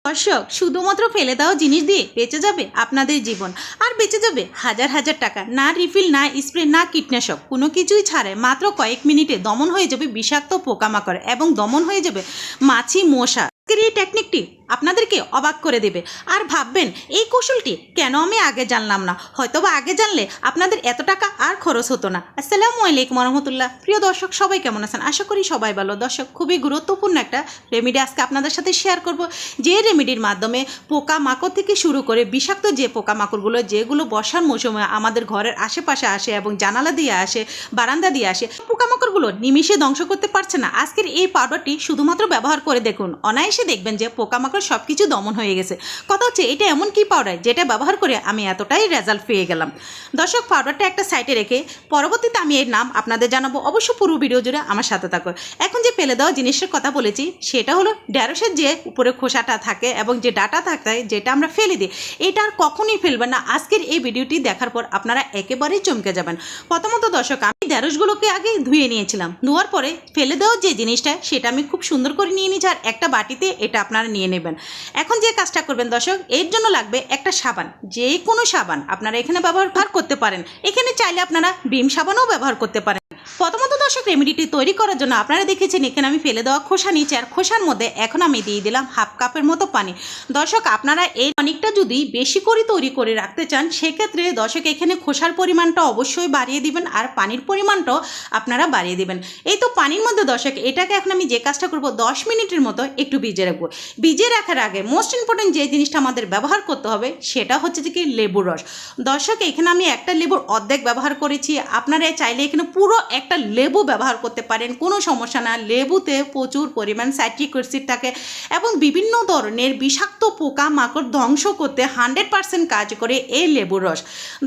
দর্শক, শুধুমাত্র ফেলে দেওয়া জিনিস দিয়ে বেঁচে যাবে আপনাদের জীবন, আর বেঁচে যাবে হাজার হাজার টাকা। না রিফিল, না স্প্রে, না কীটনাশক, কোনো কিছুই ছাড়াই মাত্র কয়েক মিনিটে দমন হয়ে যাবে বিষাক্ত পোকামাকড় এবং দমন হয়ে যাবে মাছি, মশা। আজকের এই টেকনিকটি আপনাদেরকে অবাক করে দেবে আর ভাববেন এই কৌশলটি কেন আমি আগে জানলাম না। হয়তোবা আগে জানলে আপনাদের এত টাকা আর খরচ হতো না। আসসালামু আলাইকুম রহমতুল্লাহ। প্রিয় দর্শক, সবাই কেমন আছেন? আশা করি সবাই ভালো। দর্শক, খুবই গুরুত্বপূর্ণ একটা রেমেডি আজকে আপনাদের সাথে শেয়ার করব, যে রেমেডির মাধ্যমে পোকামাকড় থেকে শুরু করে বিষাক্ত যে পোকামাকড়গুলো যেগুলো বর্ষার মৌসুমে আমাদের ঘরের আশেপাশে আসে এবং জানালা দিয়ে আসে, বারান্দা দিয়ে আসে, পোকামাকড়গুলো নিমিষে ধ্বংস করতে পারছে না। আজকের এই পাউডারটি শুধুমাত্র ব্যবহার করে দেখুন, অনায়াসে দেখবেন যে পোকামাকড় সব কিছু দমন হয়ে গেছে। কথা হচ্ছে এটা এমন কি পাউডার যেটা ব্যবহার করে আমি এতটাই রেজাল্ট পেয়ে গেলাম। দর্শক, পাউডারটা একটা সাইডে রেখে পরবর্তীতে আমি এর নাম আপনাদের জানাবো। অবশ্য পুরো ভিডিও জুড়ে আমার সাথে থাকো। এখন যে ফেলে দেওয়া জিনিসের কথা বলেছি সেটা হলো ঢেঁড়সের যে উপরে খোসাটা থাকে এবং যে ডাটা থাকে যেটা আমরা ফেলে দিই, এটা আর কখনোই ফেলবেন না। আজকের এই ভিডিওটি দেখার পর আপনারা একেবারেই চমকে যাবেন। প্রথমত দর্শক, আমি ঢেঁড়সগুলোকে আগে ধুয়ে নিয়েছিলাম। ধোয়ার পরে ফেলে দেওয়া যে জিনিসটা সেটা আমি খুব সুন্দর করে নিয়ে নিয়েছি, আর একটা বাটিতে এটা আপনারা নিয়ে নেবেন। এখন যে কাজটা করবেন দর্শক, এর জন্য লাগবে একটা সাবান, যে কোনো সাবান আপনারা এখানে ব্যবহার করতে পারেন। এখানে চাইলে আপনারা ভিম সাবানও ব্যবহার করতে পারেন। প্রথমত দর্শক, রেমেডিটি তৈরি করার জন্য আপনারা দেখেছেন এখানে আমি ফেলে দেওয়া খোসা নিয়েছি, আর খোসার মধ্যে এখন আমি দিয়ে দিলাম হাফ কাপের মতো পানি। দর্শক, আপনারা এই টনিকটা যদি বেশি করে তৈরি করে রাখতে চান সেক্ষেত্রে দর্শক এখানে খোসার পরিমাণটা অবশ্যই বাড়িয়ে দিবেন, আর পানির পরিমাণটাও আপনারা বাড়িয়ে দিবেন। এই তো পানির মধ্যে দর্শক এটাকে এখন আমি যে কাজটা করব 10 মিনিটের মতো একটু ভিজিয়ে রাখবো। ভিজিয়ে রাখার আগে মোস্ট ইম্পর্টেন্ট যে জিনিসটা আমাদের ব্যবহার করতে হবে সেটা হচ্ছে যে কি লেবুর রস। দর্শক, এখানে আমি একটা লেবুর অর্ধেক ব্যবহার করেছি, আপনারা চাইলে এখানে পুরো একটা লেবু ব্যবহার করতে পারেন, কোনো সমস্যা না। লেবুতে প্রচুর পরিমাণ সাইট্রিক অ্যাসিড থাকে এবং বিভিন্ন ধরনের বিষাক্ত পোকামাকড় ধ্বংস করতে 100% কাজ করে এই লেবুর রস।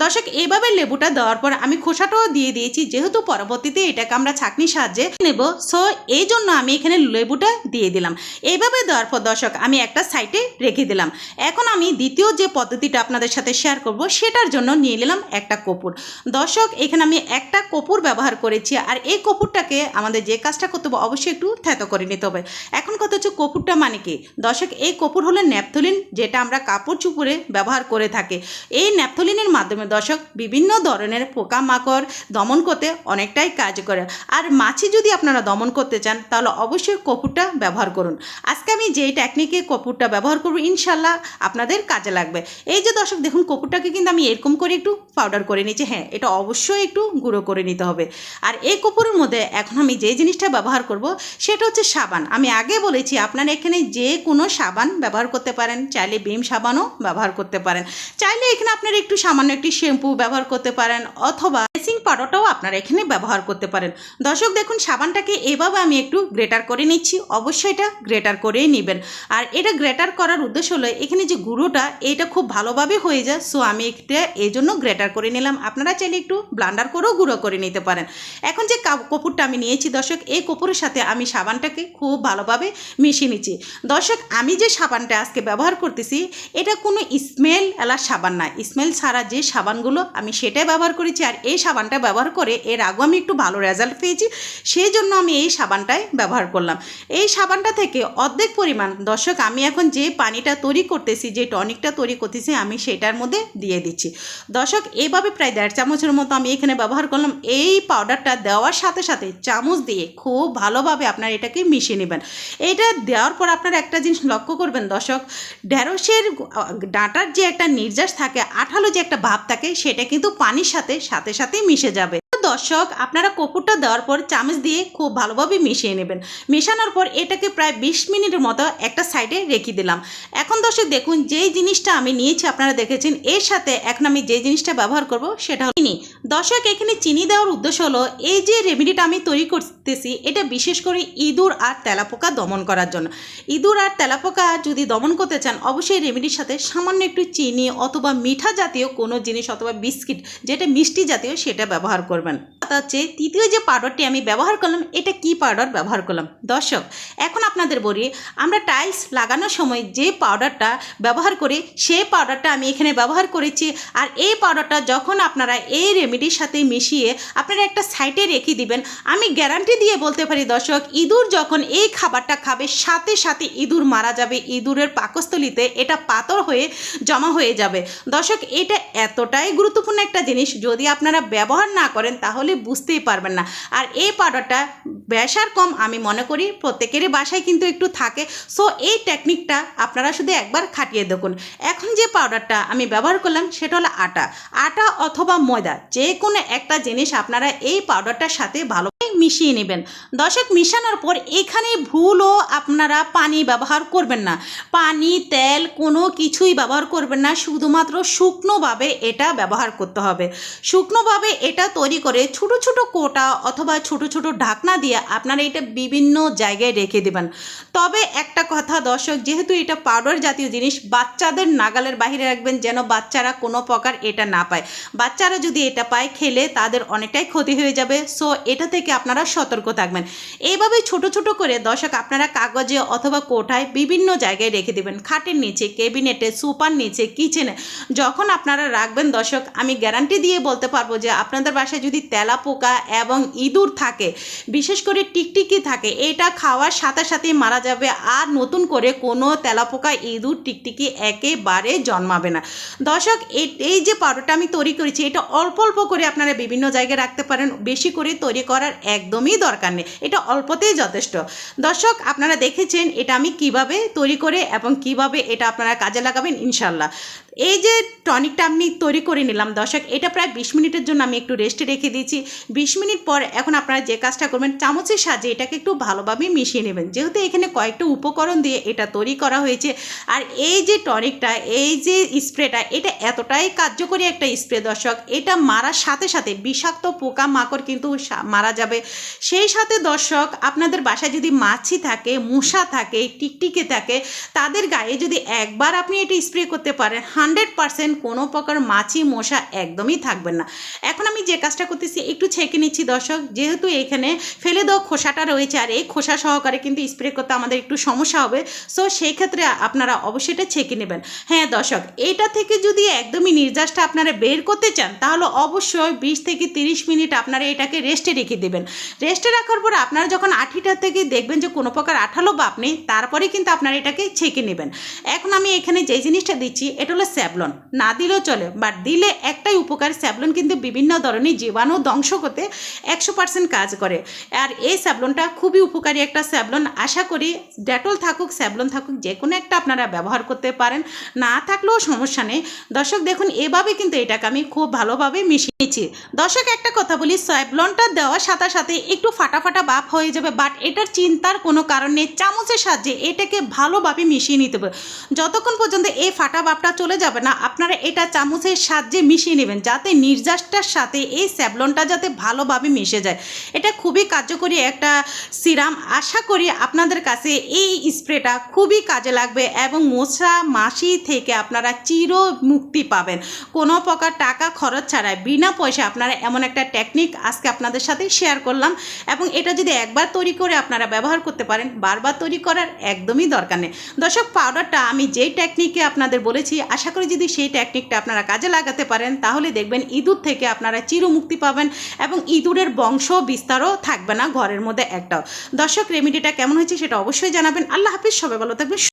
দর্শক, এইভাবে লেবুটা দেওয়ার পর আমি খোসাটাও দিয়ে দিয়েছি, যেহেতু পরবর্তীতে এটাকে আমরা ছাঁকনির সাহায্যে নেব, সো এই জন্য আমি এখানে লেবুটা দিয়ে দিলাম। এইভাবে দেওয়ার পর দর্শক আমি একটা সাইডে রেখে দিলাম। এখন আমি দ্বিতীয় যে পদ্ধতিটা আপনাদের সাথে শেয়ার করব সেটার জন্য নিয়ে নিলাম একটা কর্পূর। দর্শক, এখানে আমি একটা কর্পূর ব্যবহার করেছি, আর এই কর্পূরটাকে আমাদের যে কাজটা করতে হবে অবশ্যই একটু থেতো করে নিতে হবে। এখন কথা হচ্ছে কর্পূরটা মানে কি দর্শক, এই কর্পূর হলো ন্যাপথলিন, যেটা আমরা কাপড় চুপড়ে ব্যবহার করে থাকি। এই ন্যাপথলিনের মাধ্যমে দর্শক বিভিন্ন ধরনের পোকামাকড় দমন করতে অনেকটাই কাজ করে। আর মাছি যদি আপনারা দমন করতে চান তাহলে অবশ্যই কর্পূরটা ব্যবহার করুন। আজকে আমি যেই টেকনিকে কর্পূরটা ব্যবহার করব ইনশাল্লাহ আপনাদের কাজে লাগবে। এই যে দর্শক দেখুন, কর্পূরটাকে কিন্তু আমি এরকম করে একটু পাউডার করে নিচ্ছি। হ্যাঁ, এটা অবশ্যই একটু গুঁড়ো করে নিতে হবে। আর এই কর্পূরের মধ্যে এখন আমি যে জিনিসটা ব্যবহার করব সেটা হচ্ছে সাবান। আমি আগে বলেছি আপনারা এখানে যে কোনো সাবান ব্যবহার করতে পারেন, চাইলে ভিম সাবানও ব্যবহার করতে পারেন, চাইলে এখানে আপনারা একটু সামান্য একটি শ্যাম্পু ব্যবহার করতে পারেন, অথবা ব্লিচিং পাউডারটাও আপনারা এখানে ব্যবহার করতে পারেন। দর্শক দেখুন, সাবানটাকে এভাবে আমি একটু গ্রেটার করে নিচ্ছি। অবশ্যই এটা গ্রেটার করেই নেবেন। আর এটা গ্রেটার করার উদ্দেশ্য হলো এখানে যে গুঁড়োটা এটা খুব ভালোভাবে হয়ে যায়, সো আমি এটা এই জন্য গ্রেটার করে নিলাম। আপনারা চাইলে একটু ব্লান্ডার করেও গুঁড়ো করে নিতে পারেন। এখন যে কর্পূরটা আমি নিয়েছি দর্শক, এই কর্পূরের সাথে আমি সাবানটাকে খুব ভালোভাবে মিশিয়ে নিচ্ছি। দর্শক, আমি যে সাবানটা আজকে ব্যবহার করতেছি এটা কোনো স্মেল এলার সাবান না, স্মেল ছাড়া যে সাবানগুলো আমি সেটাই ব্যবহার করেছি। আর এই সাবানটা ব্যবহার করে এর আগেও আমি একটু ভালো রেজাল্ট পেয়েছি, সেই জন্য আমি এই সাবানটাই ব্যবহার করলাম। এই সাবানটা থেকে অর্ধেক পরিমাণ দর্শক আমি এখন যে পানিটা তৈরি করতেছি, যে টনিকটা তৈরি করতেছি, আমি সেটার মধ্যে দিয়ে দিচ্ছি। দর্শক, এইভাবে প্রায় 1.5 চামচের মতো আমি এখানে ব্যবহার করলাম। এই পাউডারটা দেওয়ার সাথে সাথে চামচ দিয়ে খুব ভালোভাবে আপনারা এটাকে মিশিয়ে নেবেন। এটা দেওয়ার পর আপনারা একটা জিনিস লক্ষ্য করবেন দর্শক, ঢেঁড়সের ডাঁটার যে একটা নির্যাস থাকে, আঠালো যে একটা ভাব থাকে, সেটা কিন্তু পানির সাথে সাথে সাথেই মিশে যাবে। দর্শক, আপনারা কর্পূরটা দেওয়ার পর চামচ দিয়ে খুব ভালোভাবে মিশিয়ে নেবেন। মেশানোর পর এটাকে প্রায় 20 মিনিটের মতো একটা সাইডে রেখে দিলাম। এখন দর্শক দেখুন, যেই জিনিসটা আমি নিয়েছি আপনারা দেখেছেন, এর সাথে এখন আমি যে জিনিসটা ব্যবহার করব সেটা হলো চিনি। দর্শক, এখানে চিনি দেওয়ার উদ্দেশ্য হলো এই যে রেমেডিটা আমি তৈরি করতেছি এটা বিশেষ করে ইঁদুর আর তেলাপোকা দমন করার জন্য। ইঁদুর আর তেলাপোকা যদি দমন করতে চান অবশ্যই রেমেডির সাথে সামান্য একটু চিনি অথবা মিঠা জাতীয় কোনো জিনিস অথবা বিস্কিট যেটা মিষ্টি জাতীয় সেটা ব্যবহার করবেন। কথা হচ্ছে তৃতীয় যে পাউডারটি আমি ব্যবহার করলাম, এটা কি পাউডার ব্যবহার করলাম। দর্শক, এখন আপনাদের বলি, আমরা টাইলস লাগানোর সময় যে পাউডারটা ব্যবহার করি সেই পাউডারটা আমি এখানে ব্যবহার করেছি। আর এই পাউডারটা যখন আপনারা এই রেমেডির সাথে মিশিয়ে আপনারা একটা সাইডে রেখে দিবেন, আমি গ্যারান্টি দিয়ে বলতে পারি দর্শক, ইঁদুর যখন এই খাবারটা খাবে সাথে সাথে ইঁদুর মারা যাবে। ইঁদুরের পাকস্থলিতে এটা পাথর হয়ে জমা হয়ে যাবে। দর্শক, এটা এতটাই গুরুত্বপূর্ণ একটা জিনিস, যদি আপনারা ব্যবহার না করেন তাহলে বুঝতেই পারবেন না। আর এই পাউডারটা বেশার কম আমি মনে করি প্রত্যেকেরই বাসায় কিন্তু একটু থাকে। সো এই টেকনিকটা আপনারা শুধু একবার খাটিয়ে দেখুন। এখন যে পাউডারটা আমি ব্যবহার করলাম সেটা হলো আটা অথবা ময়দা, যে কোনো একটা জিনিস আপনারা এই পাউডারটার সাথে ভালো মিশিয়ে নেবেন। দর্শক, মিশানোর পর এখানে ভুলও আপনারা পানি ব্যবহার করবেন না, পানি তেল কোনো কিছুই ব্যবহার করবেন না, শুধুমাত্র শুকনোভাবে এটা ব্যবহার করতে হবে। শুকনোভাবে এটা তৈরি করে ছোট ছোট কোটা অথবা ছোট ছোট ঢাকনা দিয়ে আপনারা এটা বিভিন্ন জায়গায় রেখে দেবেন। তবে একটা কথা দর্শক, যেহেতু এটা পাউডার জাতীয় জিনিস, বাচ্চাদের নাগালের বাইরে রাখবেন যেন বাচ্চারা কোনো প্রকার এটা না পায়। বাচ্চারা যদি এটা পায় খেলে তাদের অনেকটাই ক্ষতি হয়ে যাবে। সো এটা থেকে আপনারা সতর্ক থাকবেন। এইভাবে ছোট ছোট করে দর্শক আপনারা কাগজে অথবা কোঠায় বিভিন্ন জায়গায় রেখে দেবেন, খাটের নিচে, ক্যাবিনেটে, সোফার নিচে, কিচেনে। যখন আপনারা রাখবেন দর্শক, আমি গ্যারান্টি দিয়ে বলতে পারবো যে আপনাদের বাসায় যদি তেলাপোকা এবং ইঁদুর থাকে, বিশেষ করে টিকটিকি থাকে, এটা খাওয়ার সাথে সাথেই মারা যাবে। আর নতুন করে কোনো তেলাপোকা, ইঁদুর, টিকটিকি একেবারে জন্মাবে না। দর্শক, এই যে পাউডারটা আমি তৈরি করেছি, এটা অল্প অল্প করে আপনারা বিভিন্ন জায়গায় রাখতে পারেন, বেশি করে তৈরি করার একদমই দরকার নেই, এটা অল্পতেই যথেষ্ট। দর্শক, আপনারা দেখেছেন এটা আমি কিভাবে তৈরি করে এবং কিভাবে এটা আপনারা কাজে লাগাবেন ইনশাল্লাহ। এই যে টনিকটা আমি তৈরি করে নিলাম দর্শক, এটা প্রায় 20 মিনিটের জন্য আমি একটু রেস্টে রেখে দিয়েছি। 20 মিনিট পর এখন আপনারা যে কাজটা করবেন, চামচের সাহায্যে এটাকে একটু ভালোভাবে মিশিয়ে নেবেন। যেহেতু এখানে কয়েকটা উপকরণ দিয়ে এটা তৈরি করা হয়েছে, আর এই যে টনিকটা, এই যে স্প্রেটা, এটা এতটাই কার্যকরী একটা স্প্রে দর্শক, এটা মারার সাথে সাথে বিষাক্ত পোকা মাকড় কিন্তু মারা যাবে। সেই সাথে দর্শক, আপনাদের বাসায় যদি মাছি থাকে, মশা থাকে, টিকটিকি থাকে, তাদের গায়ে যদি একবার আপনি এটা স্প্রে করতে পারেন, 100% কোনো প্রকার মাছি মশা একদমই থাকবেন না। এখন আমি যে কাজটা করতেছি, একটু ছেঁকে নিচ্ছি দর্শক, যেহেতু এখানে ফেলে দেওয়া খোসাটা রয়েছে, আর এই খোসা সহকারে কিন্তু স্প্রে করতে আমাদের একটু সমস্যা হবে। সো সেই ক্ষেত্রে আপনারা অবশ্যই এটা ছেঁকে নেবেন। হ্যাঁ দর্শক, এইটা থেকে যদি একদমই নির্যাসটা আপনারা বের করতে চান, তাহলে অবশ্যই 20 থেকে 30 মিনিট আপনারা এটাকে রেস্টে রেখে দেবেন। রেস্টে রাখার পর আপনারা যখন আঠিটা থেকে দেখবেন যে কোনো প্রকার আঠালো ভাব নেই, তারপরে কিন্তু আপনারা এটাকে ছেঁকে নেবেন। এখন আমি এখানে যে জিনিসটা দিচ্ছি, এটা হলো স্যাভলন। না দিলেও চলে, বাট দিলে একটাই উপকার, স্যাভলন কিন্তু বিভিন্ন ধরনের জীবাণু ধ্বংস করতে 100% কাজ করে। আর এই স্যাভলনটা খুবই উপকারী একটা স্যাভলন। আশা করি ডেটল থাকুক, স্যাভলন থাকুক, যে কোনো একটা আপনারা ব্যবহার করতে পারেন, না থাকলেও সমস্যা নেই। দর্শক দেখুন, এভাবে কিন্তু এটাকে আমি খুব ভালোভাবে মিশিয়েছি। দর্শক, একটা কথা বলি, স্যাভলনটা দেওয়ার সাথে সাথে একটু ফাটা ফাটা ভাব হয়ে যাবে, বাট এটার চিন্তার কোনো কারণ নেই। চামচের সাহায্যে এটাকে ভালোভাবে মিশিয়ে নিতে হবে। যতক্ষণ পর্যন্ত এই ফাটা ভাবটা চলে যাবে না, আপনারা এটা চামচের সাহায্যে মিশিয়ে নেবেন, যাতে নির্যাসটার সাথে এই স্যাভলনটা যাতে ভালোভাবে মিশে যায়। এটা খুবই কার্যকরী একটা সিরাম। আশা করি আপনাদের কাছে এই স্প্রেটা খুবই কাজে লাগবে এবং মশা মাছি থেকে আপনারা চির মুক্তি পাবেন, কোনো প্রকার টাকা খরচ ছাড়াই, বিনা পয়সা আপনারা এমন একটা টেকনিক আজকে আপনাদের সাথে শেয়ার করলাম। এবং এটা যদি একবার তৈরি করে আপনারা ব্যবহার করতে পারেন, বারবার তৈরি করার একদমই দরকার নেই। দর্শক, পাউডারটা আমি যেই টেকনিকে আপনাদের বলেছি, আশা করি যদি সেই টেকনিকটা আপনারা কাজে লাগাতে পারেন, তাহলে দেখবেন ইঁদুর থেকে আপনারা চির মুক্তি পাবেন এবং ইঁদুরের বংশ বিস্তারও থাকবে না ঘরের মধ্যে একটাও। দর্শক, রেমেডিটা কেমন হয়েছে সেটা অবশ্যই জানাবেন। আল্লাহ হাফিজ, সবাই ভালো থাকবেন।